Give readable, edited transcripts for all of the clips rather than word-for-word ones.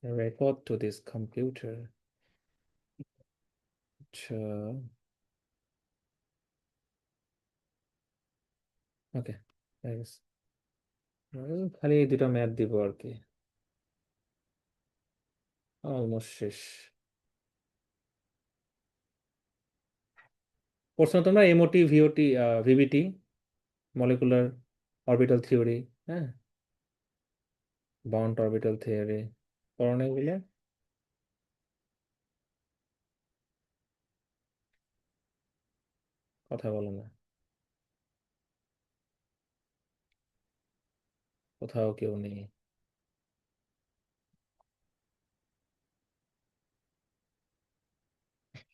record to this computer. আচ্ছা, ওকে, খালি এই দুটো ম্যাথ দিব আর কি, অলমোস্ট শেষ। পড়ছো না তোমরা এমওটি, ভিওটি, ভিবিটি, মলিকুলার অরবিটাল থিওরি, হ্যাঁ, বাউন্ড অরবিটাল থিওরি, পড়ো না এগুলো? কথা বলো না, কোথাও কেউ নেই।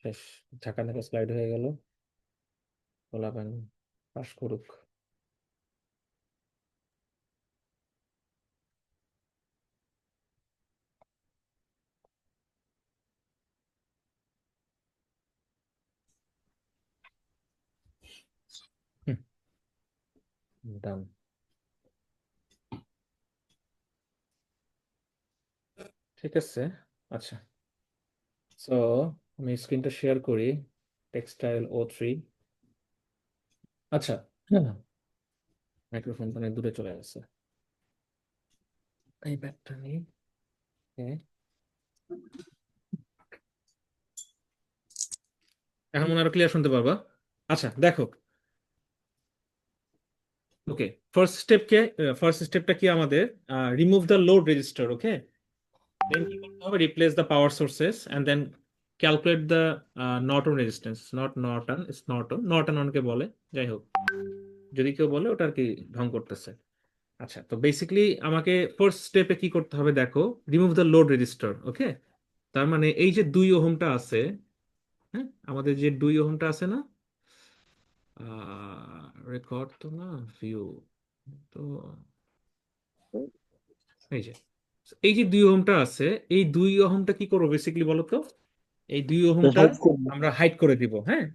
শেষ, ঝাঁকা নাকা স্লাইড হয়ে গেল, পোলাপান পাস করুক। ডান। ঠিক আছে, আচ্ছা, সো আমি স্ক্রিনটা শেয়ার করি, টেক্সটাইল O3। আচ্ছা, হ্যাঁ, মাইক্রোফোনটা অনেক দূরে চলে গেছে, এই ব্যাগটা নিই। হ্যাঁ, এখন মনে আরো ক্লিয়ার শুনতে পারবা? আচ্ছা দেখো, ওকে, ফার্স্ট স্টেপটা কি আমাদের? Remove the load resistor, okay, then কি করতে হবে? Replace the power sources and then calculate the Norton resistance, not Norton, it's Norton, Norton অনেকে বলে, যাই হোক, যদি কেউ বলে ওটা আর কি ঢং করতেছে। আচ্ছা, তো বেসিক্যালি আমাকে ফার্স্ট স্টেপে কি করতে হবে দেখো, রিমুভ দ্য লোড রেজিস্টার, ওকে। তার মানে এই যে 2 ওহমটা আছে, হ্যাঁ, আমাদের যে 2 ওহমটা আছে না, রেকর্ড তো না, ভিউ তো, এই যে, এই যে 2 ওহমটা আছে, এই 2 ওহমটা কি করবো বেসিক্যালি বলো তো? এই 2 ওহমটা হাইট করবো। আমরা হাইড করে দিব, হ্যাঁ,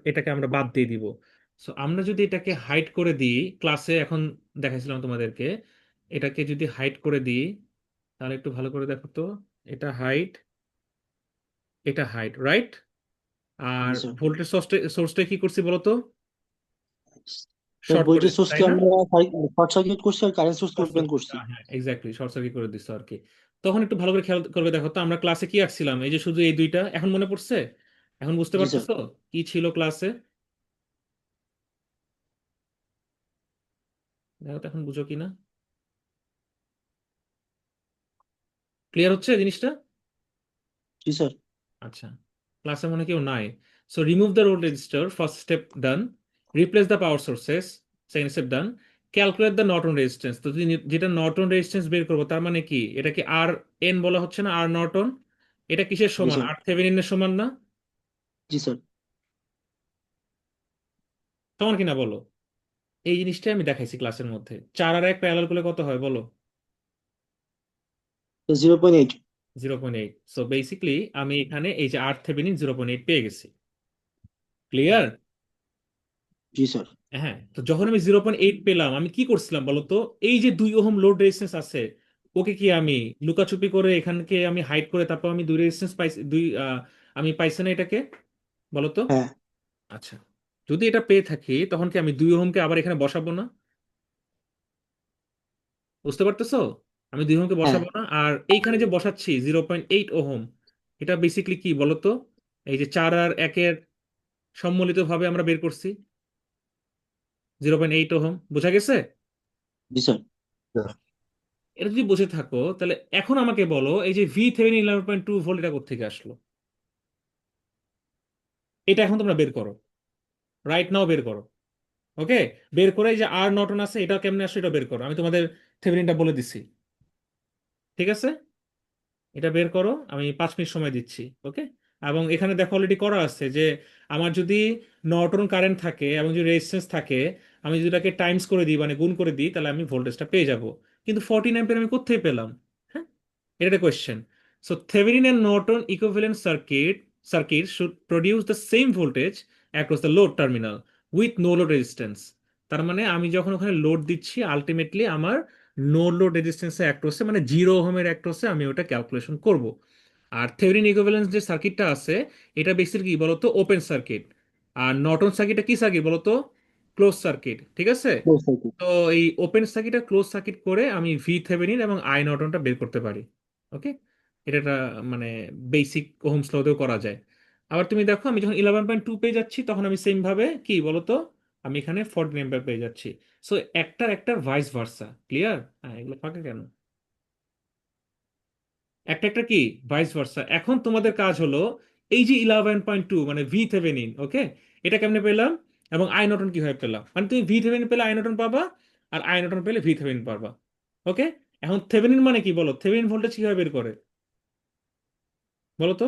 এটাকে আমরা বাদ দিয়ে দিব। সো আমরা যদি এটাকে হাইড করে দিই, ক্লাসে এখন দেখাইছিলাম তোমাদেরকে, এটাকে যদি হাইড করে দিই, তাহলে একটু ভালো করে দেখো তো, এটা হাইট, এটা হাইট, রাইট? আর জি স্যার। ভোল্টেজ সোর্সটা কি করছি বলো তো? স্যার শর্ট করে ভোল্টেজ দিচ্ছি, তাই সোর্সকে না? আমরা শর্ট সার্কিট করছি আর কারেন্ট সোর্সকে শর্ট ওপেন সার্কিট, করছি। হ্যাঁ এক্স্যাক্টলি, শর্ট সার্কিট করে দিচ্ছ আর কি। তখন একটু ভালো করে খেয়াল করবে, দেখো তো আমরা ক্লাসে কি আঁকছিলাম, এই যে শুধু এই দুইটা, এখন মনে পড়ছে? এখন বুঝতে জি স্যার। পারতেছো কি ছিল ক্লাসে? দেখো তো এখন বুঝো কিনা, ক্লিয়ার হচ্ছে জিনিসটা? জি স্যার। আচ্ছা, ক্লাসে মনে কেউ নাই। So remove the load register, first step done. Replace the power sources, second step done. Calculate the Norton resistance, তো যদি যেটা নর্টন রেজিস্ট্যান্স বের করবো, তার মানে কি, এটাকে আর এন বলা হচ্ছে না, আর নর্টন? এটা কিসের জি সমান? স্যার। আর থেভেনিনের সমান না? জি স্যার। সমান কিনা বলো? এই জিনিসটাই আমি দেখাইছি ক্লাসের মধ্যে, 4 আর 1 প্যারালাল করলে কত হয় বলো? 0.8। 0.8। সো বেসিক্যালি আমি এখানে এই যে আর থেভেনিন 0.8 পেয়ে গেছি। ক্লিয়ার? জি স্যার। হ্যাঁ, তো যখন আমি 0.8 পেলাম, আমি কি করছিলাম বলতো? এই যে 2 ওহম লোড রেজিস্ট্যান্স আছে, ওকে কি আমি লুকাচুপি করে এখানকে আমি হাইড করে তারপর আমি 2 রেজিস্ট্যান্স পাইছি, আমি পাইছি না এটাকে, বলতো? হ্যাঁ। আচ্ছা, যদি এটা পেয়ে থাকি, তখন কি আমি 2 ওহমকে আবার এখানে বসাবো না? বুঝতে পারতেছো? আমি 2 ওহমকে হ্যাঁ। বসাবো না, আর এইখানে যে বসাচ্ছি 0.8 ওহম, এটা বেসিক্যালি কি বলতো? এই যে 4 আর 1-এর সম্মিলিত ভাবে আমরা বের করছি 0.8 ওহম, বোঝা গেছে? জি স্যার। এটা যদি বুঝে থাকো, তাহলে এখন আমাকে বলো, এই যে ভি থেভেনিন 11.2 ভোল্ট, এটা কোথেকে আসলো? এটা এখন তোমরা বের করো, রাইট নাও বের করো, ওকে। বের করে এই যে আর নর্টন আছে, এটা কেমনে আসলো এটা বের করো, আমি তোমাদের থেভেনিনটা বলে দিচ্ছি, ঠিক আছে? এটা বের করো, আমি 5 মিনিট সময় দিচ্ছি, ওকে। এবং এখানে দেখো অলরেডি করা আছে যে আমার যদি নর্টন কারেন্ট থাকে এবং যদি রেজিস্ট্যান্স থাকে, আমি যদি এটাকে টাইমস করে দিই, মানে গুণ করে দিই, তাহলে আমি ভোল্টেজটা পেয়ে যাব। কিন্তু 14 অ্যাম্পিয়ার আমি কোথায় পেলাম? হ্যাঁ, এটা একটা question. So Thevenin and Norton equivalent circuit should produce the same voltage across the load terminal with no load resistance. তার মানে আমি যখন ওখানে লোড দিচ্ছি, আলটিমেটলি আমার নো লোড রেজিস্ট্যান্সে অ্যাক্ট হচ্ছে, মানে 0 ওহমের অ্যাক্ট হচ্ছে, আমি ওটা ক্যালকুলেশন করব। আর থেভেনিন ইকুইভ্যালেন্স যে সার্কিটটা আছে, এটা বেসিক্যালি কি বলতো, ওপেন সার্কিট। আর নর্টন সার্কিটটা কি সার্কিট বলতো, ক্লোজ সার্কিট, ঠিক আছে? Close circuit. তো এই ওপেন সার্কিট আর ক্লোজ সার্কিট করে আমি ভি থেভেনিন এবং আই নর্টনটা বের করতে পারি। ওকে, এটা একটা মানে বেসিক ওহমস লতেও করা যায়। আবার তুমি দেখো, আমি যখন 11.2 পেয়ে যাচ্ছি, তখন আমি সেম ভাবে কি বলতো, আমি এখানে 14 এম্পিয়ার পেয়ে যাচ্ছি। সো একটার একটার ভাইস ভার্সা, ক্লিয়ার? হ্যাঁ, এগুলো ফাঁকা কেন? একটা একটা কি ভাইস ভার্সা। এখন তোমাদের কাজ হলো এই যে 11.2 মানে ভি থেভেনিন, ওকে, এটা কেমনে পেলাম এবং আই নর্টন কিভাবে পেলাম, মানে তুমি ভি থেভেনিন পেলে আই নর্টন পাবা, আর আই নর্টন পেলে ভি থেভেনিন পাবা। ওকে, এখন থেভেনিন মানে কি বলো, থেভেনিন ভোল্টেজ কিভাবে বের করে বলো তো?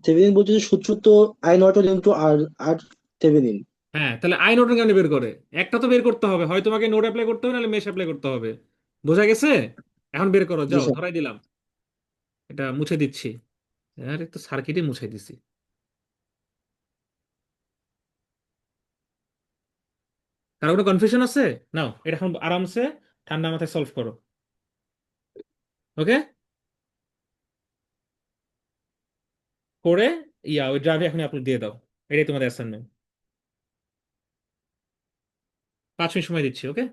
থেভেনিন বলছে যে সূত্র তো I Norton into R R Thevenin. হ্যাঁ, তাহলে আই নর্টন কেমনে বের করে? একটা তো বের করতে হবে, হয় তোমাকে নোড অ্যাপ্লাই করতে হবে, নাহলে মেশ অ্যাপ্লাই করতে হবে। বোঝা গেছে? এখন বের করো, জি যাও, স্যার। ধরাই দিলাম। এটা মুছে দিচ্ছি। আরে তো সার্কিটে মুছে দিছি। কারো কোনো কনফিউশন আছে? নাও, এটা এখন আরামসে ঠান্ডা মাথায় সলভ করো। ওকে, করে ওই ড্রাইভে এখন আপলোড দিয়ে দাও। এটাই তোমাদের অ্যাসাইনমেন্ট। 5 মিনিট সময় দিচ্ছি, ওকে?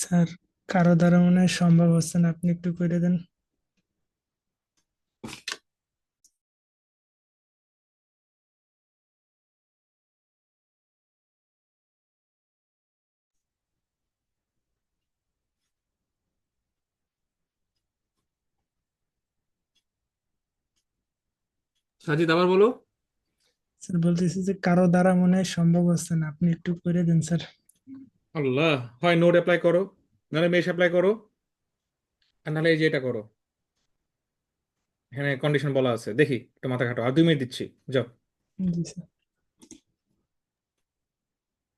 স্যার, কারো দ্বারা মনে হয় সম্ভব হচ্ছে না, আপনি একটু করে দেন। সাজিদ আবার বলো। স্যার বলতেছি যে কারো দ্বারা মনে হয় সম্ভব হচ্ছে না, আপনি একটু করে দেন স্যার। আল্লাহ, হয় নোড অ্যাপ্লাই করো, নাহলে মেশ অ্যাপ্লাই করো, আর নাহলে এই যে এটা করো। এখানে কন্ডিশন বলা আছে, দেখি একটু মাথা খাটো, আর 2 মিনিট দিচ্ছি, যাও। জি স্যার।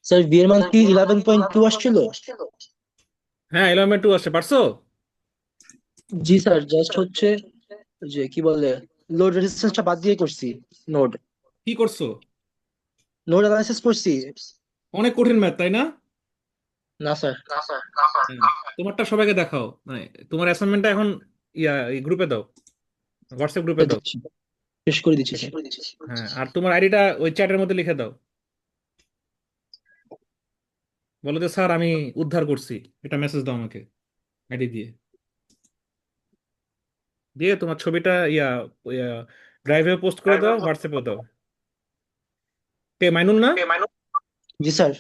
স্যার বি এর মান কি 11.2 আসছিল? হ্যাঁ, 11.2 আসছে, পারছো? জি স্যার, জাস্ট হচ্ছে যে কি বলে, লোড রেজিস্ট্যান্সটা বাদ দিয়ে করছি। নোড কি করছো? নোড অ্যানালাইসিস করছি। অনেক কঠিন ম্যাথ, তাই না? না স্যার। হ্যাঁ, তোমারটা সবাইকে দেখাও, মানে তোমার অ্যাসাইনমেন্টটা এখন এই গ্রুপে দাও, হোয়াটসঅ্যাপ গ্রুপে দাও। দিচ্ছি, শেষ করে দিচ্ছি স্যার। হ্যাঁ, আর তোমার আইডিটা ওই চ্যাটের মধ্যে লিখে দাও, বলো যে স্যার আমি উদ্ধার করছি, এটা মেসেজ দাও আমাকে আইডি দিয়ে। দিয়ে তোমার ছবিটা ইয়া ড্রাইভে পোস্ট করে দাও, হোয়াটসঅ্যাপে দাও। কে, মাইনুল না? জি স্যার।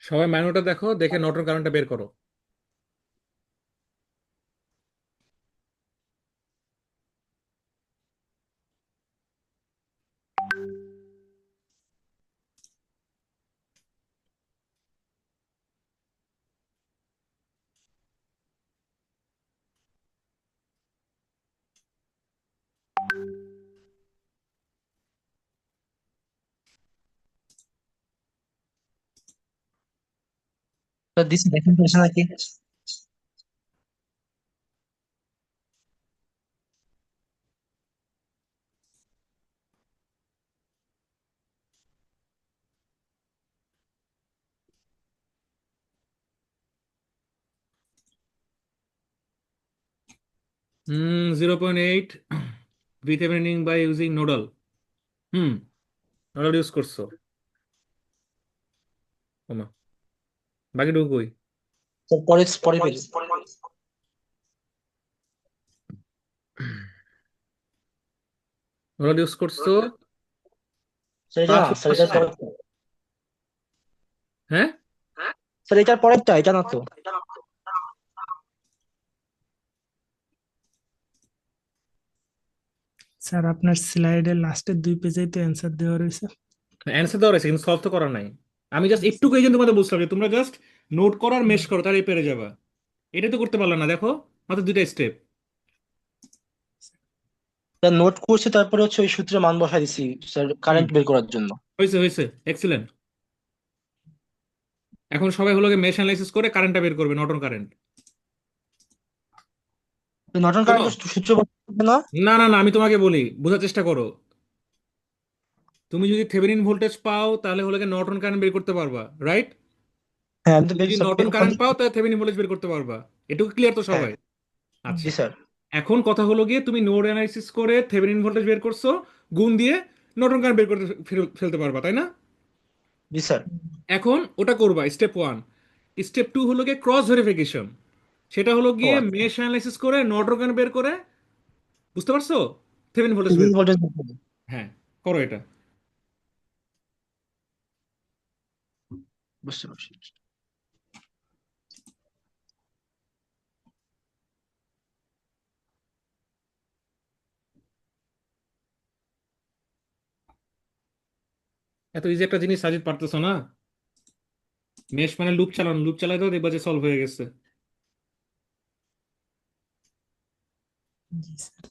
সবাই ম্যানুটা দেখো, দেখে নর্টন কারেন্টটা বের করো। দিচ্ছি, দেখেন পেয়েছে নাকি? Hmm, 0.8 V Thevenin by using nodal. Hmm, nodal use করছো। ওমা, বাকিটুকু কই? স্যার পরে পরে পেজ। নোডাল ইউজ করছো, স্যার এটা না, 5 স্যার এটার আসছে। পরেরটা। হ্যাঁ, স্যার এটার পরেরটা, এটা না তো। স্যার আপনার স্লাইডের লাস্টের 2 পেজেই তো অ্যান্সার দেওয়া রয়েছে। অ্যান্সার দেওয়া রয়েছে কিন্তু সলভ তো করা নাই। আমি জাস্ট একটু এই জন্য তোমাদের বুঝলাম যে তোমরা জাস্ট নোট করো আর মেশ করো, তাহলে পেরে যাবা। এটা তো করতে পারলাম না, দেখো মাত্র 2টা স্টেপ। স্যার নোট করছে, তারপরে হচ্ছে ওই সূত্রে মান বসাই দিছি স্যার, হুম, কারেন্ট বের করার জন্য। হয়েছে হয়েছে, এক্সিলেন্ট। এখন সবাই হলো মেশ অ্যানালাইসিস করে কারেন্টটা বের করবে, নর্টন কারেন্ট। নর্টন শোনো, কারেন্টের সূত্র বলতে হবে না? না না না, আমি তোমাকে বলি, বোঝার চেষ্টা করো। তুমি যদি থেভেনিন ভোল্টেজ পাও তাহলে হলো নর্টন কারেন্ট বের করতে পারবা, রাইট? হ্যাঁ আমি তো তুমি বের যদি সব নর্টন কারেন্ট পাও তাহলে থেভেনিন ভোল্টেজ বের করতে পারবা। এটুকু ক্লিয়ার তো হ্যাঁ। সবাই? আচ্ছা, জি স্যার। এখন কথা হলো গিয়ে তুমি নোড অ্যানালাইসিস করে থেভেনিন ভোল্টেজ বের করছো গুণ দিয়ে, নর্টন কারেন্ট বের করতে ফেলতে পারবা, তাই না? জি স্যার। এখন ওটা করবা স্টেপ 1। স্টেপ 2 হলো গিয়ে ক্রস ভেরিফিকেশন। সেটা হলো ও গিয়ে আচ্ছা। মেশ অ্যানালাইসিস করে নর্টন কারেন্ট বের করে, বুঝতে পারছো, থেভেনিন ভোল্টেজ বের থেভেনিন করো। ভোল্টেজ। হ্যাঁ, করো এটা। বুঝতে পারছি। এত ইজি একটা জিনিস সাজিদ পারতেছো না? মেশ মানে লুপ চালানো, লুপ চালাই দাও, দেখবা যে সলভ হয়ে গেছে। জি স্যার।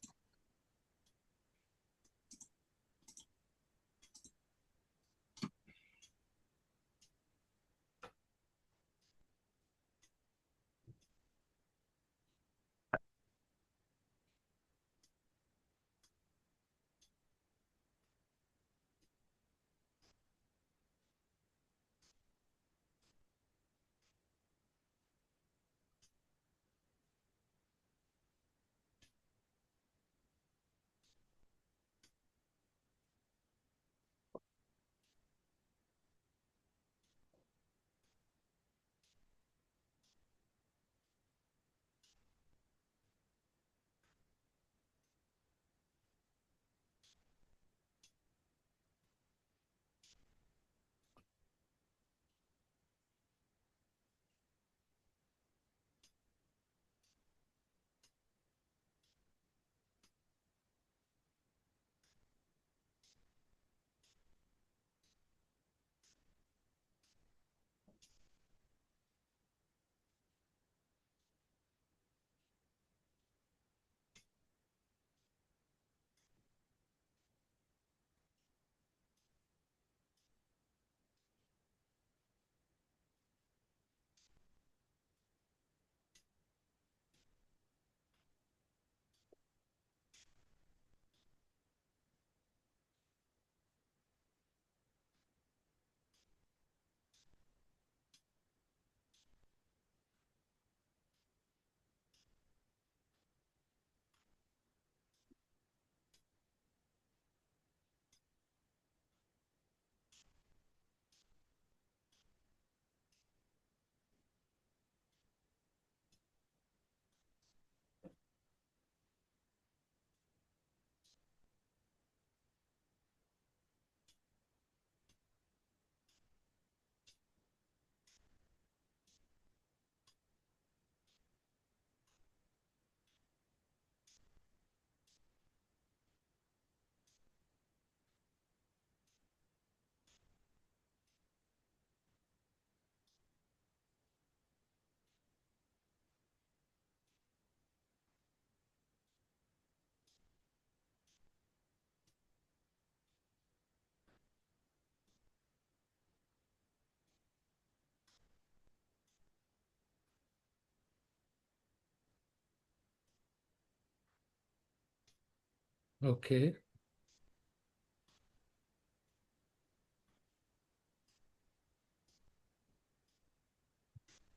ওকে।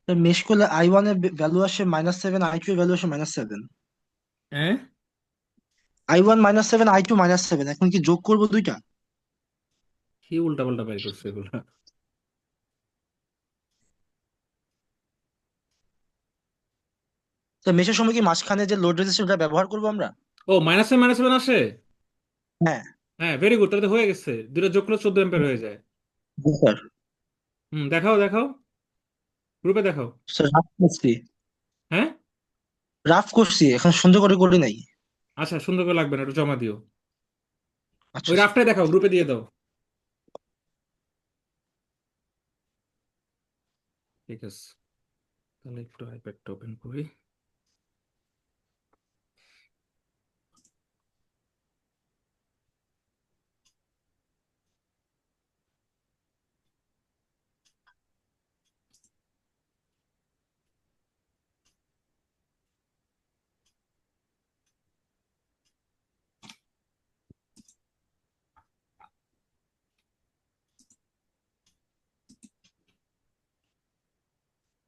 মেশ করলে I1 এর ভ্যালু আসে -7, I2 এর ভ্যালু আসে -7। হ্যাঁ, I1 -7, I2 -7, এখন কি যোগ করবো দুইটা? কি উল্টা পাল্টা বের করছো এগুলো? তো মেশের সময় কি মাঝখানে যে লোড রেজিস্ট্যান্স ওটা ব্যবহার করবো আমরা? ও, -7 আসে। হ্যাঁ। হ্যাঁ, ভেরি গুড, তাহলে তো হয়ে গেছে, দুটো যোগ করলে 14 অ্যাম্পিয়ার হয়ে যায়। জি স্যার। দেখাও দেখাও, গ্রুপে দেখাও। স্যার রাফ করছি। হ্যাঁ, রাফ করছি, এখন সুন্দর করে করি নাই। আচ্ছা, সুন্দর করে লাগবে না, একটু জমা দিও। আচ্ছা ওই স্যার। রাফটাই দেখাও, গ্রুপে দিয়ে দাও। ঠিক আছে, তাহলে একটু আইপ্যাডটা ওপেন করি।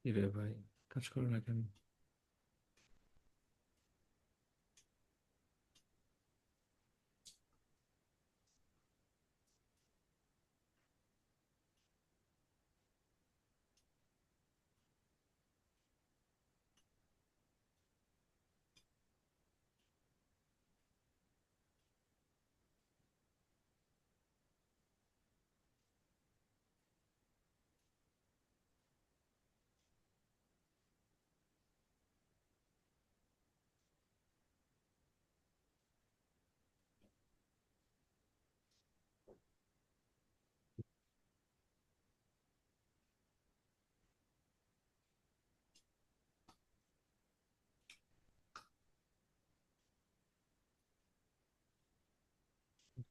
কি রে ভাই, কাজ করো না কেন?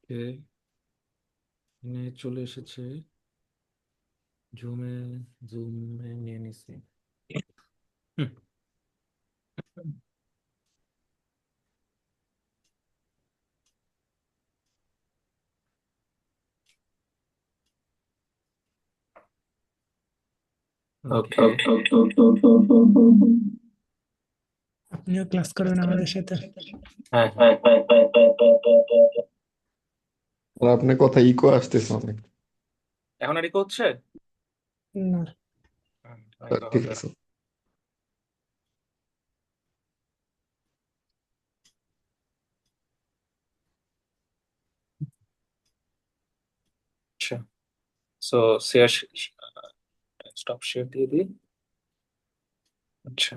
ওকে, চলে এসেছে। জুমে জুমে নিয়ে নিছি। হুম, ওকে। আপনিও ক্লাস করবেন আমাদের সাথে? হ্যাঁ হ্যাঁ। আর আপনার কথা ইকো আসতেছে অনেক। এখন আর কি হচ্ছে? না, ঠিক আছে। আচ্ছা, সো শেয়ার, স্টপ শেয়ার দিয়ে দিই। আচ্ছা,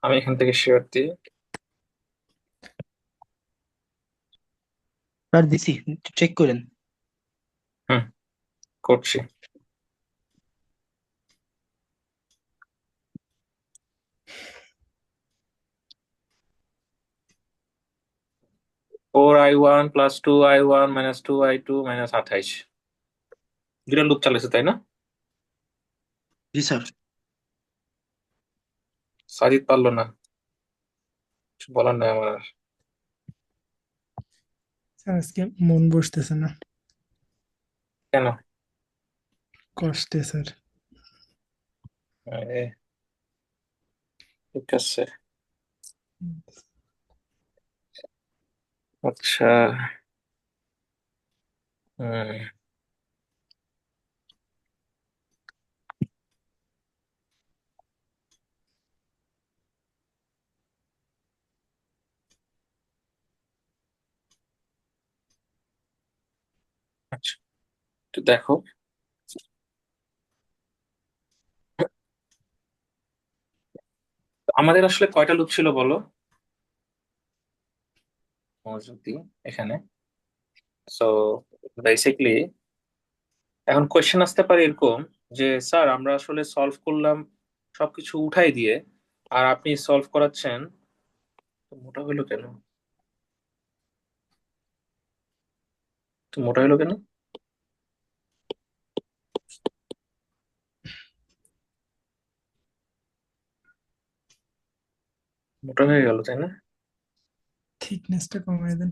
আমি এখান থেকে শেয়ার দিই। স্যার দিছি, চেক করেন। হুম, করছি। Four I one plus two I one minus two I two minus 28। দুটা লুপ চালাইছে তাই না? জি স্যার। সাজিদ পারলো না, কিছু বলার নাই আমার আর। স্যার আজকে মন বসতেছে না, কেন? কষ্টে স্যার। আরে, ঠিক আছে। আচ্ছা, হুম, আচ্ছা, একটু দেখো। আমাদের আসলে কয়টা লুপ ছিল বলো? ও যদি এখানে, সো বেসিকলি এখন কোয়েশ্চেন আসতে পারে এরকম যে স্যার আমরা আসলে সলভ করলাম সবকিছু উঠাই দিয়ে, আর আপনি সলভ করাচ্ছেন। তো মোটা হইলো কেন? তো মোটা হইলো কেন? মোটা হয়ে গেল তাই না? থিকনেসটা কমায় দেন।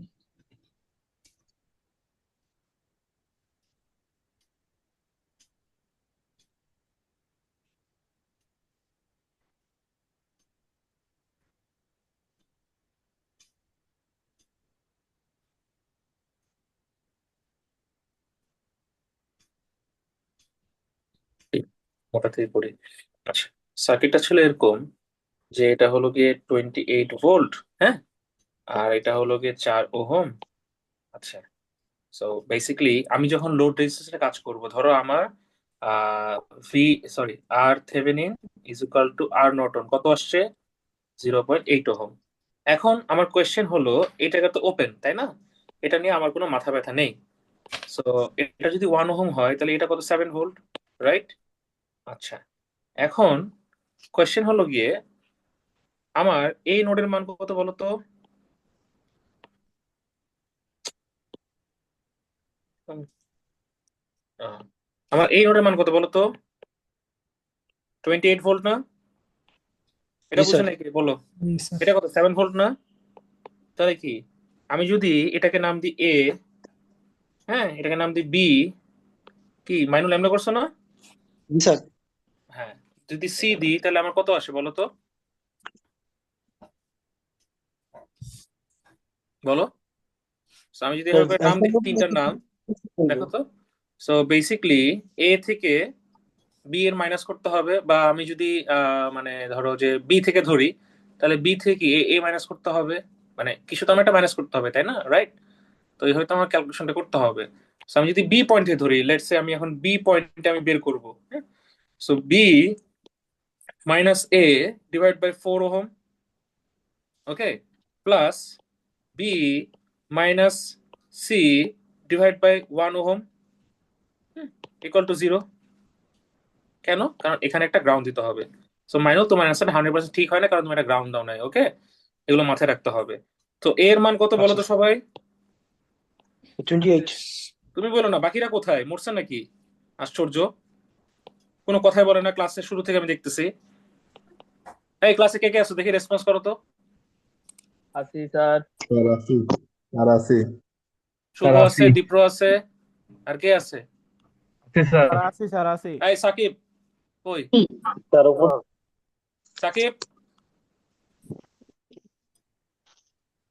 ঠিক, মোটা থেকে করি। আচ্ছা, সার্কিটটা ছিল এরকম যে এটা হলো গিয়ে 28 ভোল্ট, হ্যাঁ, আর এটা হলো গিয়ে 4 ওহম। আচ্ছা, সো বেসিক্যালি আমি যখন লোড রেজিস্ট্যান্সে কাজ করব, ধরো আমার ah V sorry R Thevenin is equal to R Norton কত আসছে? 0.8 ওহম। এখন আমার কোয়েশ্চেন হলো, এটাকে তো ওপেন তাই না, এটা নিয়ে আমার কোনো মাথা ব্যথা নেই। সো এটা যদি 1 ওহম হয় তাহলে এটা কত? 7 ভোল্ট, রাইট? আচ্ছা, এখন কোয়েশ্চেন হলো গিয়ে আমার এই নোডের মান কত বলো তো? আহ, আমার এই নোডের মান কত বলো তো? 28 ভোল্ট না? এটা জি বুঝে স্যার। নাকি বলো? জি স্যার। এটা কত? 7 ভোল্ট না? তাহলে কি, আমি যদি এটাকে নাম দিই এ, হ্যাঁ এটাকে নাম দিই বি, কি মাইনুল এমন করছো না? জি স্যার। হ্যাঁ, যদি সি দিই তাহলে আমার কত আসে বলো তো? বলো। So, আমি যদি এভাবে নাম দিই তিনটার নাম, দেখো তো। সো বেসিকলি এ থেকে বি এর মাইনাস করতে হবে, বা আমি যদি মানে ধরো যে বি থেকে ধরি, তাহলে বি থেকে এ এ মাইনাস করতে হবে, মানে কিছু তো আমার একটা মাইনাস করতে হবে তাই না, রাইট? তো এই হয়তো আমার ক্যালকুলেশনটা করতে হবে। So, আমি যদি বি পয়েন্টে ধরি, লেটস সে আমি এখন বি পয়েন্টে আমি বের করব, হ্যাঁ। So B minus A divide by 4 ohm, okay, plus B minus C divide by 1 ohm equal to 0। কেন? কারণ এখানে একটা গ্রাউন্ড দিতে হবে। সো মাইনুল, তোমার অ্যান্সার 100% ঠিক হয় না, কারণ তুমি একটা গ্রাউন্ড দাও নাই, ওকে, এগুলো মাথায় রাখতে হবে। তো এর মান কত বলো আচ্ছা তো সবাই? 28। তুমি বলো না, বাকিরা কোথায়, মরছে নাকি? আশ্চর্য, কোনো কথাই বলে না ক্লাসের শুরু থেকে আমি দেখতেছি। এই ক্লাসে কে কে আছো দেখি, রেসপন্স করো তো। আছি স্যার। স্যার আছি, আর আছি, শুভ স্যার আছে, আছি। দীপ্র আছে, আর কে আছে? আছি স্যার। স্যার আছি। এই সাকিব কই? তার উপর সাকিব,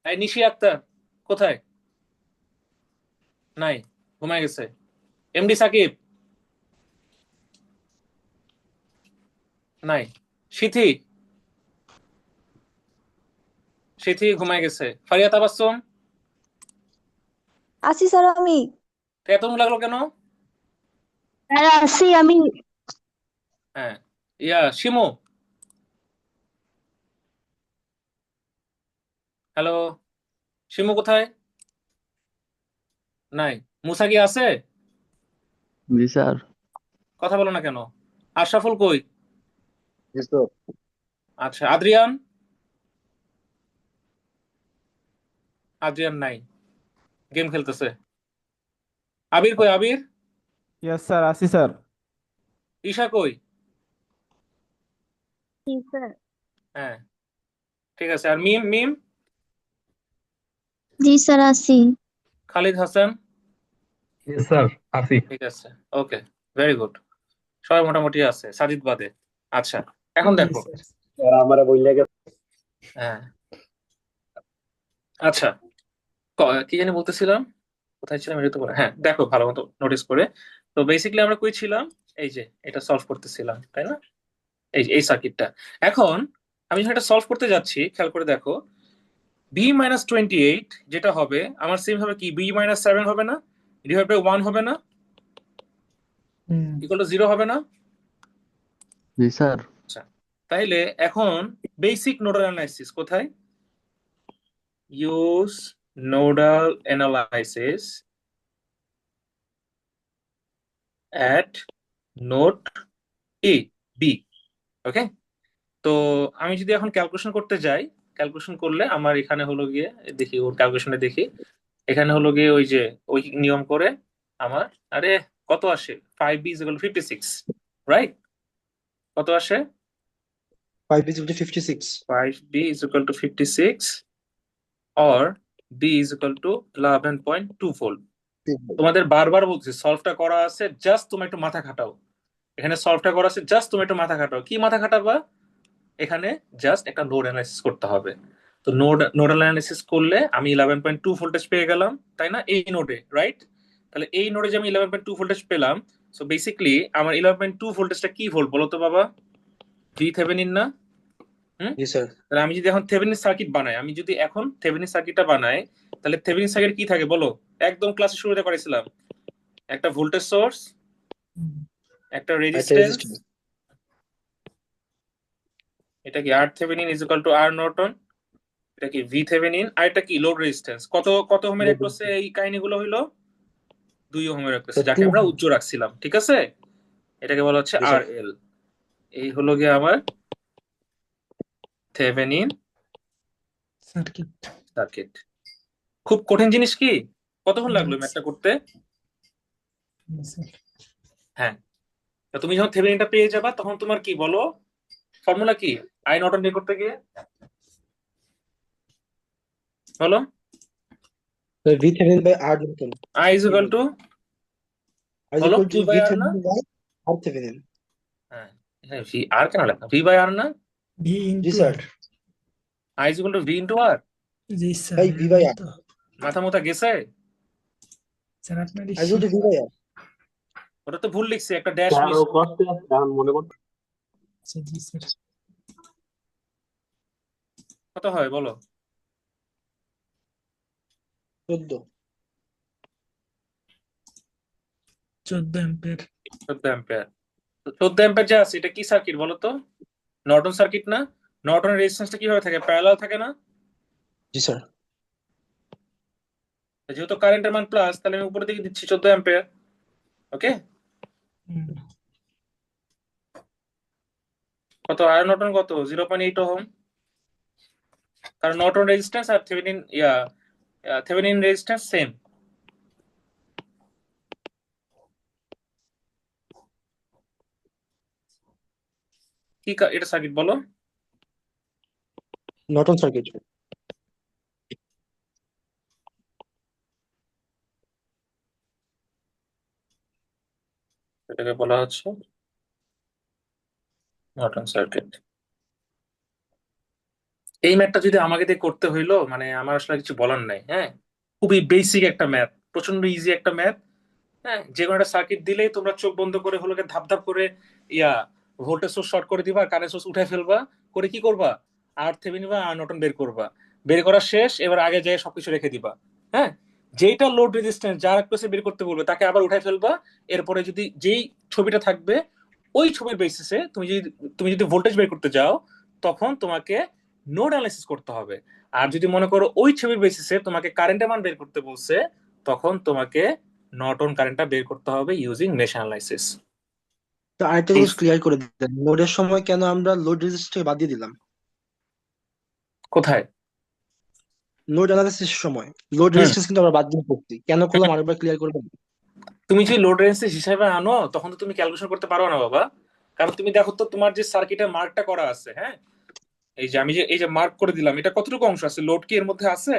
এই নিশি আক্তার কোথায়? নাই, ঘুমায় গেছে। এমডি সাকিব নাই। সিথি, সিথি ঘুমায় গেছে। ফারিয়া তাবাসসুম, আছি স্যার আমি। তো এত লাগলো কেন? স্যার আছি আমি। হ্যাঁ, শিমু, হ্যালো, শিমু কোথায়? নাই। মুসা কি আছে? জি স্যার। কথা বলো না কেন? আশরাফুল কই? জি স্যার। আচ্ছা, আদ্রিয়ান, আদ্রিয়ান নাই, গেম খেলতেছে। আবির কই, আবির? ইয়েস স্যার, আছি স্যার। ঈশা কই? জি স্যার। হ্যাঁ, ঠিক আছে। আর মিম, মিম? জি স্যার আছি। খালিদ হাসান? ইয়েস স্যার আছি। ঠিক আছে, ওকে, ভেরি গুড। সবাই মোটামুটি আছে, সাজিদ বাদে। আচ্ছা, এখন জি দেখো। স্যার। স্যার আমারে বইলা গেছে। হ্যাঁ, আচ্ছা, কি জানি বলতেছিলাম, কোথায় ছিলাম এটা তো হ্যাঁ, দেখো ভালো মতো নোটিস করে। তো বেসিক্যালি আমরা কই ছিলাম? এই যে এটা সলভ করতেছিলাম, তাই না? এই সার্কিটটা। এখন আমি যখন এটা সলভ করতে যাচ্ছি, খেয়াল করে দেখো, b-28 যেটা হবে আমার সেম হবে কি, b-7 হবে না, ডিভাইড বাই 1 হবে না, হুম। ইকুয়াল টু 0 হবে না? জি স্যার। আচ্ছা, তাইলে এখন বেসিক নোডাল অ্যানালাইসিস কোথায়? Use nodal analysis at node A, B. Okay, তো আমি যদি এখন ক্যালকুলেশন করতে যাই, ক্যালকুলেশন করলে আমার এখানে হলো গিয়ে, দেখি ওর ক্যালকুলেশনে দেখি, এখানে হলো গিয়ে ওই যে ওই নিয়ম করে আমার, আরে কত আসে, 5b is equal to 56, right? কত আসে? 5 is equal to 56. 5b is equal to 56 or b is equal to 11.2 volt. তোমাদের বারবার বলছি সলভটা করা আছে, জাস্ট তুমি একটু মাথা খাটাও। এখানে সলভটা করা আছে, জাস্ট তুমি একটু মাথা খাটাও। কি মাথা খাটাবা? এখানে জাস্ট একটা নোড অ্যানালাইসিস করতে হবে। তো নোডাল অ্যানালাইসিস করলে আমি 11.2 ভোল্টেজ পেয়ে গেলাম, তাই না, এই নোডে, রাইট? তাহলে এই নোডে যে আমি 11.2 ভোল্টেজ পেলাম, সো বেসিক্যালি আমার 11.2 ভোল্টেজটা কি ভোল্ট বলো তো বাবা? ভি থেভেনিন না? জি স্যার। তাহলে আমি যদি এখন থেভেনিন সার্কিট বানাই, আমি যদি এখন থেভেনিন সার্কিটটা বানাই, তাহলে থেভেনিন সার্কিট কি থাকে বলো? একদম ক্লাসের শুরুতে করেছিলাম, একটা ভোল্টেজ সোর্স, একটা রেজিস্ট্যান্স, এটা কি R Thevenin is equal to R Norton, এটা কি ভি থেভেনিন, আর এটা কি লোড রেজিস্ট্যান্স। কত কত ওহমের একটসে এই কাহিনীগুলো হইলো? 2 ওহমের একটসে, যাকে আমরা উচ্চ রাখছিলাম, ঠিক আছে? এটাকে বলা হচ্ছে জি স্যার। আর এল। এই হলো গিয়ে আমার থেভেনিন সার্কিট। সার্কিট। খুব কঠিন জিনিস কি? কতক্ষণ লাগলো ম্যাথটা করতে? জি স্যার। হ্যাঁ, তা তুমি যখন থেভেনিনটা পেয়ে যাবা, তখন তোমার কি বলো, ফর্মুলা কি আই নর্টন বের করতে গিয়ে? বলো। So VThevenin by R Norton. I is equal two, R is বলো, equal V to by R না? VThevenin by R Thevenin. হ্যাঁ, এখানে ভি আর কেন লেখা, ভি বাই আর না? ভি জি into sir. R. I is equal to V into R. জি sir. ভাই ভি বাই আর। তো মাথা মোথা গেছে? স্যার আপনার R is equal to V by R. ওটা তো ভুল লিখছি, একটা ড্যাশ মিস। আচ্ছা, জি স্যার। কত হয় বলো? 14. 14 অ্যাম্পিয়ার। 14 অ্যাম্পিয়ার। 14 অ্যাম্পিয়ার যা আছে, এটা কি সার্কিট বলো তো? নর্টন সার্কিট না? নর্টনের রেজিস্ট্যান্সটা কিভাবে থাকে, প্যারালাল থাকে না? জি স্যার। যেহেতু কারেন্টের মান প্লাস, তাহলে আমি উপরের দিকে দিচ্ছি 14 অ্যাম্পিয়ার। ওকে, কত আর নর্টন কত? 0.8 ওহম। কারণ নর্টন রেজিস্ট্যান্স আর থেভেনিন থেভেনিন রেজিস্ট্যান্স সেম। এটা সার্কিট বলো। Norton circuit. এটাকে বলা হচ্ছে নর্টন সার্কিট। এই ম্যাথটা যদি আমাকে দিয়ে করতে হইলো মানে আমার আসলে কিছু বলার নাই। হ্যাঁ, খুবই বেসিক একটা ম্যাথ, প্রচন্ড ইজি একটা ম্যাথ। হ্যাঁ, যে কোনো একটা সার্কিট দিলেই তোমরা চোখ বন্ধ করে হলো গিয়ে ধাপ ধাপ করে ইয়া ভোল্টেজ সোর্স শর্ট করে দিবা, কারেন্ট সোর্স উঠাই ফেলবা, করে কি করবা, আর থেভেনিন বা আর নর্টন বের করবা। বের করা শেষ, এবার আগে যেয়ে সবকিছু রেখে দিবা। হ্যাঁ, যেইটা লোড রেজিস্ট্যান্স যার একটু বের করতে বলবে তাকে আবার উঠাই ফেলবা। এরপরে যদি যেই ছবিটা থাকবে ওই ছবির বেসিসে তুমি যদি ভোল্টেজ বের করতে যাও তখন তোমাকে নোড অ্যানালাইসিস করতে হবে। আর যদি মনে করো ওই ছবির বেসিসে তোমাকে কারেন্টের মান বের করতে বলছে তখন তোমাকে নর্টন কারেন্টটা বের করতে হবে ইউজিং মেশ অ্যানালাইসিস। তো আরেকটা জিনিস ক্লিয়ার করে দিতেন, লোডের সময় কেন আমরা লোড রেজিস্ট্যান্স বাদ দিয়ে দিলাম? কোথায়? লোড অ্যানালাইসিস সময় লোড হুম, রেজিস্ট্যান্স কিন্তু আমরা বাদ দিয়ে করছি, কেন করলাম আরেকবার ক্লিয়ার করে দেন? তুমি যদি লোড রেজিস্ট্যান্স হিসাবে আনো তখন তো তুমি ক্যালকুলেশন করতে পারো না বাবা। কারণ তুমি দেখো তো তোমার যে সার্কিটের মার্কটা করা আছে, হ্যাঁ, এই যে মার্ক করে দিলাম, এটা কতটুকু অংশ আছে, লোড কি এর মধ্যে আছে?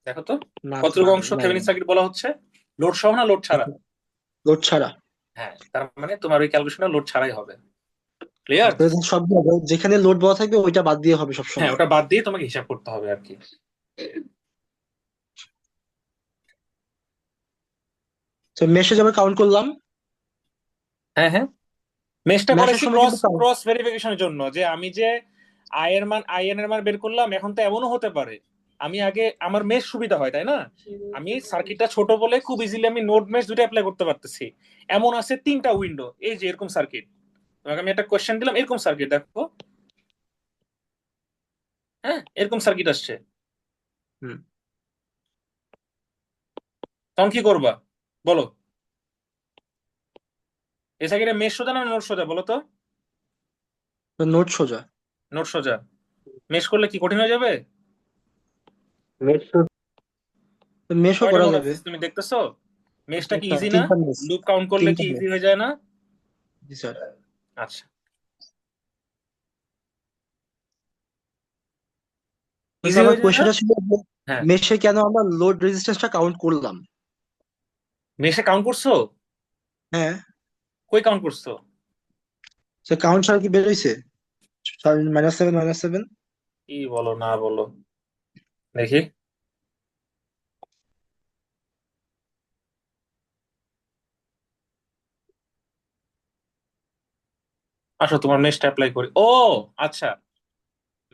দেখো তো না কতটুকু স্যার, অংশ নাই থেভেনিন সার্কিট বলা হচ্ছে, লোড সহ না লোড ছাড়া? লোড ছাড়া। হ্যাঁ, তার মানে তোমার ওই ক্যালকুলেশনটা লোড ছাড়াই হবে। ক্লিয়ার? তাহলে সব জায়গায় যেখানে লোড বলা থাকবে ওইটা বাদ দিয়ে হবে সব হ্যাঁ, সময়। ওটা বাদ দিয়ে তোমাকে হিসাব করতে হবে আর কি। তো মেশে যেমন কাউন্ট করলাম, হ্যাঁ হ্যাঁ, মেশটা মেশের করেছি সময় ক্রস কিন্তু count। ক্রস ভেরিফিকেশনের জন্য, যে আমি যে আই এর মান বের করলাম, এখন তো এমনও হতে পারে আমি আগে আমার মেশ সুবিধা হয় তাই না, আমি সার্কিটটা ছোট বলে খুব ইজিলি আমি নোড মেশ দুটো অ্যাপ্লাই করতে পারতেছি। এমন আছে 3টা উইন্ডো, এই যে এরকম সার্কিট, তোমাকে আমি একটা কোশ্চেন দিলাম এরকম সার্কিট দেখো, হ্যাঁ এরকম সার্কিট আসছে, হুম। তখন কি করবা বলো? এই সার্কিটে মেশ সোজা না নোড সোজা বলো তো? তো নোড সোজা। নোড সোজা। মেশ করলে কি কঠিন হয়ে যাবে? তো মেশও কয়টা করা নোড যাবে। আছে তুমি দেখতেছো? মেশটা কি ইজি না? তিনটা মেশ। লুপ কাউন্ট করলে কি তিনটা মেশ। ইজি হয়ে যায় না? জি স্যার। আচ্ছা, কিন্তু ইজি আমার হয়ে যায় না? কোয়েশ্চেনটা ছিল যে হ্যাঁ, মেশে কেন আমরা লোড রেজিস্ট্যান্সটা কাউন্ট করলাম? মেশে কাউন্ট করছো? হ্যাঁ, কই কাউন্ট করছো? সে কাউন্ট ছাড়া কি বের হইছে? -7 -7। কি বলো না বলো, দেখি। আসো তোমার মেশটা অ্যাপ্লাই করি। ও আচ্ছা,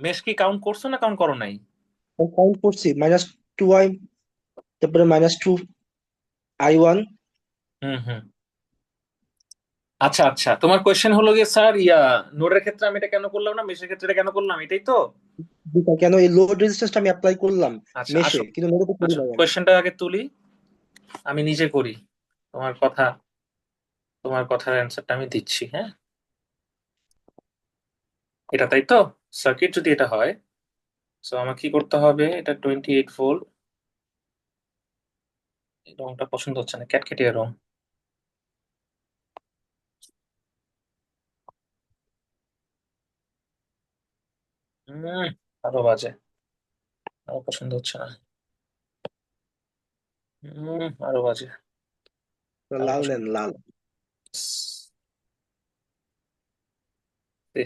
মেশ কি কাউন্ট করছো না কাউন্ট করো নাই? কাউন্ট করছি, -2i, তারপরে -2i1। হুম হুম, আচ্ছা আচ্ছা, তোমার কোয়েশ্চেন হলো গিয়ে স্যার নোডের ক্ষেত্রে আমি এটা কেন করলাম না মেশের ক্ষেত্রে এটা কেন করলাম, এটাই তো? কেন এই লোড রেজিস্ট্যান্সটা আমি অ্যাপ্লাই করলাম আচ্ছা মেশে আসো, কিন্তু নোডে তো করি আচ্ছা নাই আমি। কোয়েশ্চেনটা আগে তুলি, আমি নিজে করি, তোমার কথা, তোমার কথার অ্যান্সারটা আমি দিচ্ছি। হ্যাঁ, এটা তাই তো, সার্কিট যদি এটা হয়, তো আমাকে কি করতে হবে, এটা 28 ভোল্ট, এই রংটা পছন্দ হচ্ছে না, ক্যাটকেটিয়া রং। হম, আরো বাজে, আরো পছন্দ হচ্ছে না। আরো বাজে, আরো লাল পছন্দ নেন, লাল। হচ্ছে।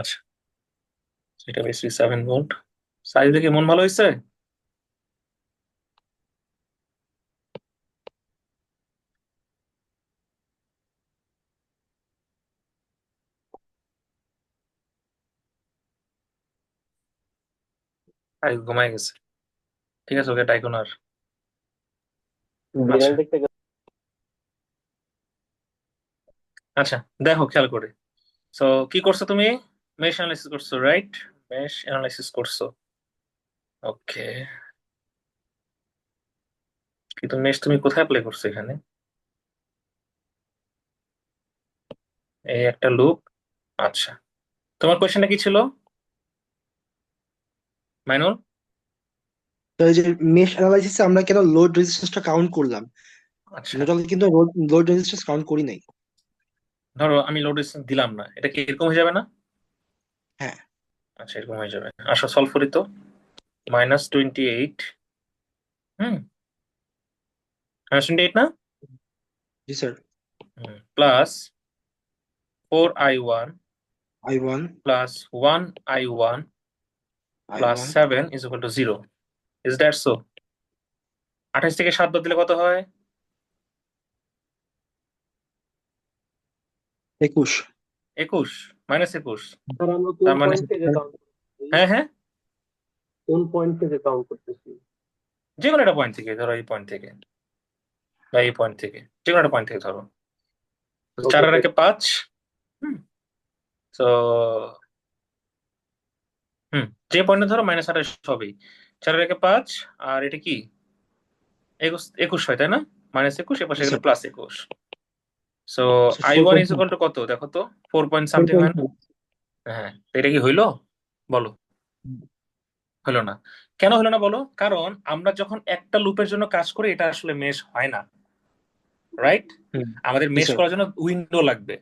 আচ্ছা, এটা বেশি 7 ভোল্ট, সাইজ দেখে মন ভালো হয়েছে। ঘুমাই গেছে, ঠিক আছে, ওকে টাইকোন আর। আচ্ছা আচ্ছা, দেখো খেয়াল করে, সো কি করছো তুমি, মেশ অ্যানালাইসিস করছো রাইট, মেশ অ্যানালাইসিস করছো, ওকে। কিন্তু মেশ তুমি কোথায় অ্যাপ্লাই করছো এখানে? এই একটা লুপ। আচ্ছা, তোমার কোয়েশ্চেনটা কি ছিল মাইনুল? তো এই যে মেশ অ্যানালাইসিসে আমরা কেন লোড রেজিস্ট্যান্সটা কাউন্ট করলাম, আচ্ছা, টোটাল কিন্তু লোড রেজিস্ট্যান্স কাউন্ট করি নাই। ধরো আমি লোড রেজিস্ট্যান্স দিলাম না, এটা কি এরকম হয়ে যাবে না? হ্যাঁ। আচ্ছা, এরকম হয়ে যাবে। আসো সলভ করি তো। -28, হুম, -28 না, জি sir. Plus 4i1 I1 plus 1i1 plus I1 7 is equal to 0। Is that so? 28 থেকে 7 বাদ দিলে কত হয়? 21। 21, -21। স্যার আমরা কোন তার মানে পয়েন্ট থেকে কাউন্ট করতেছি? হ্যাঁ হ্যাঁ, কোন পয়েন্ট থেকে কাউন্ট করতেছি? যে কোনো একটা পয়েন্ট থেকে ধরো, এই পয়েন্ট থেকে বা এই পয়েন্ট থেকে, যে কোনো একটা পয়েন্ট থেকে ধরো। ওকে 4 আর স্যার। 1 5, হুম, তো যে পয়েন্টে ধরো -28 হবেই। 4 আর 1 5, আর এটা কি 21 হয় তাই না? -21, এর পাশে জি গেলে sir. +21। So i1 is 4.5। Equal to কত দেখো তো, 4 পয়েন্ট সামথিং হয় না? হ্যাঁ, তো এটা কি হইলো? বলো। হলো না। কেন হলো না বলো? কারণ আমরা যখন একটা লুপের জন্য কাজ করি, এটা আসলে মেশ হয় না, রাইট? আমাদের জি মেশ স্যার। করার জন্য উইন্ডো লাগবে,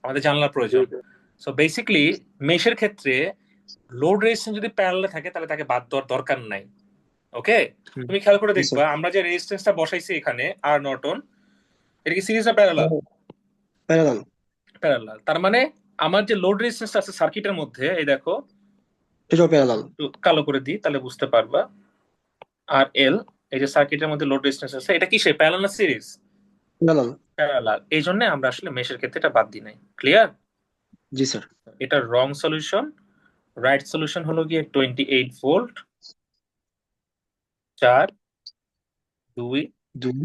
আমাদের জানলার প্রয়োজন। সো বেসিক্যালি মেশের ক্ষেত্রে লোড রেজিস্ট্যান্স যদি প্যারালালে থাকে তাহলে তাকে বাদ দেওয়ার দরকার নাই। ওকে, তুমি খেয়াল করে জি স্যার। দেখবা আমরা যে রেজিস্ট্যান্সটা বসাইছি এখানে আর নর্টন, এটা কি সিরিজ না প্যারালাল? প্যারালাল। প্যারালাল। তার মানে আমার যে লোড রেজিস্ট্যান্স আছে সার্কিটের মধ্যে, এই দেখো, সেটাও প্যারালাল। একটু কালো করে দিই তাহলে বুঝতে পারবা। আর এল, এই যে সার্কিটের মধ্যে লোড রেজিস্ট্যান্স আছে, এটা কি সে প্যারালাল না সিরিজ? প্যারালাল। প্যারালাল। এই জন্য আমরা আসলে মেশের ক্ষেত্রে এটা বাদ দিই নাই। ক্লিয়ার? জি স্যার। এটা রং সলিউশন। রাইট সলিউশন হলো গিয়ে 28 ভোল্ট, 4 2 2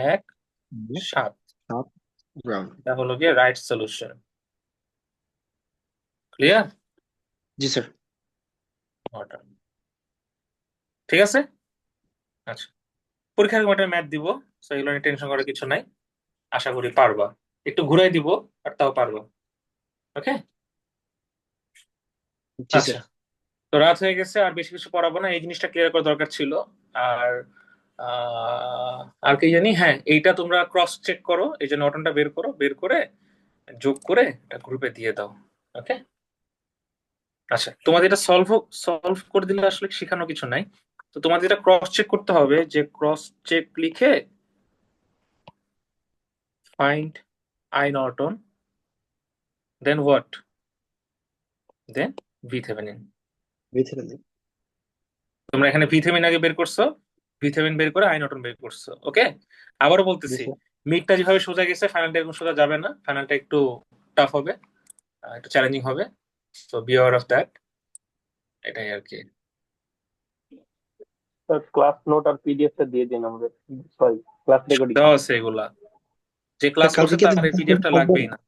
1 7। 7 গ্রাউন্ড। এটা হলো গিয়ে রাইট সলিউশন। ক্লিয়ার? জি স্যার। ঠিক আছে। আচ্ছা, পরীক্ষার একটা ম্যাথ দিব, সো এগুলো নিয়ে টেনশন করার কিছু নাই। আশা করি পারবা। একটু ঘুরাই দিব, আর তাও পারবা। ওকে, জি আচ্ছা। স্যার। তো রাত হয়ে গেছে, আর বেশি কিছু পড়াবো না, এই জিনিসটা ক্লিয়ার করা দরকার ছিল। আর আর কি জানি, হ্যাঁ, এইটা তোমরা ক্রস চেক করো, এই যে নর্টনটা বের করো, বের করে যোগ করে এটা গ্রুপে দিয়ে দাও। ওকে, আচ্ছা, তোমাদের এটা সলভ করে দিলে আসলে শেখানো কিছু নাই। তো তোমাদের এটা ক্রস চেক করতে হবে, যে ক্রস চেক লিখে find I Norton, then what, then V Thevenin. V Thevenin. তোমরা এখানে ভিথেভেনিন আগে বের করছো, ভিথেভেনিন বের করে আই নর্টন বের করছো। ওকে, আবারও জি বলতেছি, স্যার। মিডটা যেভাবে সোজা গেছে ফাইনালটা এরকম সোজা যাবে না, ফাইনালটা একটু টাফ হবে, একটু চ্যালেঞ্জিং হবে। So be aware of that, এটাই আর কি। স্যার ক্লাস নোট আর পিডিএফ টা দিয়ে দিন আমাদের, সরি ক্লাস রেকর্ডিং। দেওয়া আছে এগুলা, যে ক্লাস কালকে করছে কি আপনি তার পিডিএফটা থাকবেন লাগবেই না।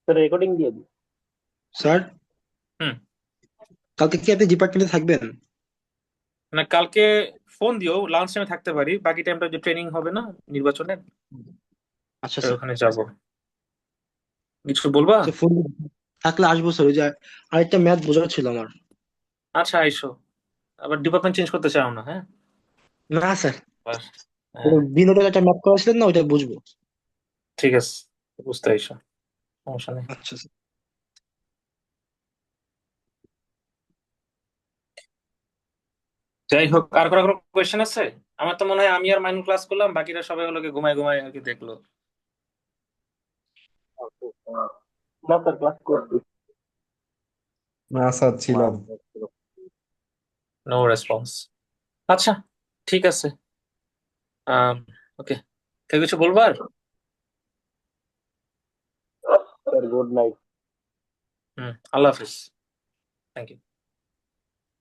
স্যার রেকর্ডিং দিয়ে দিন। স্যার? হুম, কালকে কি আপনি ডিপার্টমেন্টে থাকবেন? মানে কালকে ফোন দিও, লাঞ্চ টাইমে থাকতে পারি, বাকি টাইমটা যে ট্রেনিং হবে না নির্বাচনের, আচ্ছা তো স্যার। ওখানে যাব। কিছু বলবা? আচ্ছা, ফোন থাকলে আসবো স্যার। ওই যে আরেকটা ম্যাথ বোঝার ছিল আমার। আচ্ছা, আইসো। আবার ডিপার্টমেন্ট চেঞ্জ করতে চাও না? হ্যাঁ, না স্যার, বাস। হ্যাঁ, বিনোদের একটা ম্যাথ করেছিলেন না, ওইটা বুঝবো। ঠিক আছে, বুঝতে আইসো, সমস্যা নেই। আচ্ছা স্যার। যাই হোক, আর কোনো কোয়েশ্চেন আছে? আমার তো মনে হয় আমি আর মাইনুল ক্লাস করলাম, বাকিরা সবাই হলো গিয়ে ঘুমায় ঘুমায় আর কি দেখলো। না স্যার ক্লাস করছি। না স্যার ছিলাম। No response. আচ্ছা, ঠিক আছে। ওকে, কেউ কিছু বলবার? Sir good night. আল্লাহ হাফিজ। Thank you.